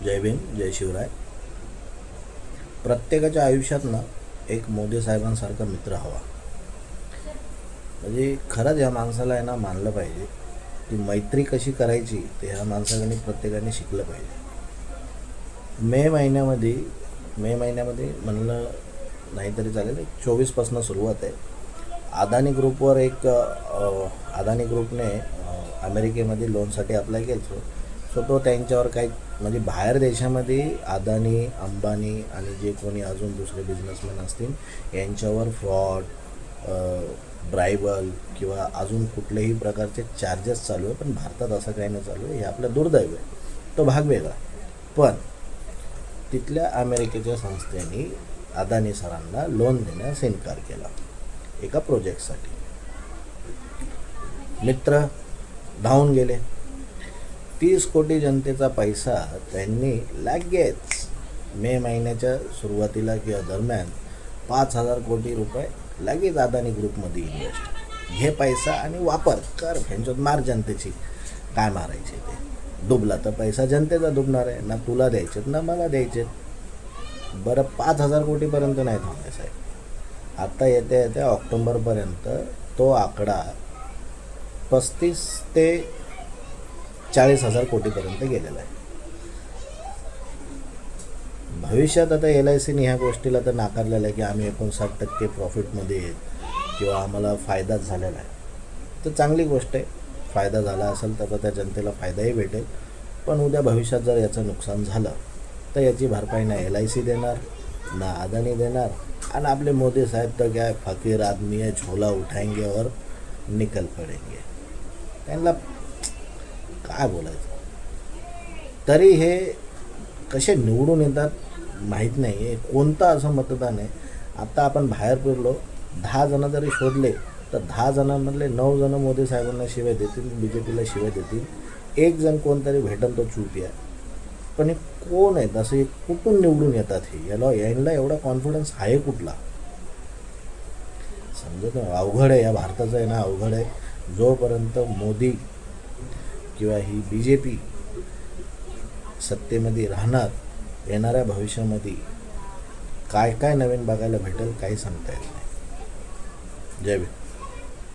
जय भीम, जय शिवराय. प्रत्येकाच्या आयुष्यात ना एक मोदी साहेबांसारखा मित्र हवा. म्हणजे खरंच या माणसाला आहे ना मानलं पाहिजे. ती मैत्री कशी करायची ते ह्या माणसाने प्रत्येकाने शिकलं पाहिजे. मे महिन्यामध्ये म्हणलं नाही तरी चालेल, 24पासून सुरुवात आहे. अदानी ग्रुपवर अदानी ग्रुपने अमेरिकेमध्ये लोनसाठी अप्लाय केलं. सो तो त्यांच्यावर काही म्हणजे बाहेर देशामध्ये अदानी, अंबानी आणि जे कोणी अजून दुसरे बिझनेसमॅन असतील यांच्यावर फ्रॉड, ब्रायबल किंवा अजून कुठल्याही प्रकारचे चार्जेस चालू आहे. पण भारतात असं काही नाही चालू आहे. हे आपलं दुर्दैव आहे. तो भाग वेगळा. पण तिथल्या अमेरिकेच्या संस्थेने अदानी सरांना लोन देण्यास इन्कार केला एका प्रोजेक्टसाठी. मित्र धावून गेले. 30 कोटी जनतेचा पैसा त्यांनी लगेच मे महिन्याच्या सुरुवातीला किंवा दरम्यान 5,000 कोटी रुपये लगेच अदानी ग्रुपमध्ये इन्व्हेस्ट. घे पैसा आणि वापर कर. ह्यांच्यात मार जनतेची. काय मारायचे ते? डुबला तर पैसा जनतेचा डुबणार आहे. ना तुला द्यायचेत ना मला द्यायचेत. बरं 5,000 कोटीपर्यंत नाही थांबले साहेब. आता येत्या ऑक्टोबरपर्यंत तो आकडा 35 ते 40,000 कोटीपर्यंत गेलेला आहे. भविष्यात आता LICने ह्या गोष्टीला तर नाकारलेलं आहे की आम्ही 59% प्रॉफिटमध्ये आहेत किंवा आम्हाला फायदाच झालेला आहे. तर चांगली गोष्ट आहे. फायदा झाला असेल तर त्या जनतेला फायदाही भेटेल. पण उद्या भविष्यात जर याचं नुकसान झालं तर याची भरपाई ना LIC देणार ना अदानी देणार. आणि आपले मोदी साहेब तर काय फकीर आदमी है, झोला उठाएंगे और निकल पडेंगे. त्यांना काय बोलायचं. तरी हे कसे निवडून येतात माहीत नाही आहे. कोणतं असं मतदान आहे. आत्ता आपण बाहेर फिरलो, 10 जण जरी शोधले तर 10 जणांमधले 9 जण मोदी साहेबांना शिवाय देतील, BJPला शिवाय देतील. एक जण कोणतरी भेटेल तो चूप आहे. पण हे कोण आहेत असे? कुठून निवडून येतात हे? यांना एवढा कॉन्फिडन्स आहे कुठला? समजत नाही. अवघड आहे. या भारताचं आहे ना अवघड आहे. जोपर्यंत मोदी किंवा ही BJP सत्तेमध्ये राहणार, येणाऱ्या भविष्यामध्ये काय काय नवीन बघायला भेटेल काही सांगता येत नाही. जय भीम.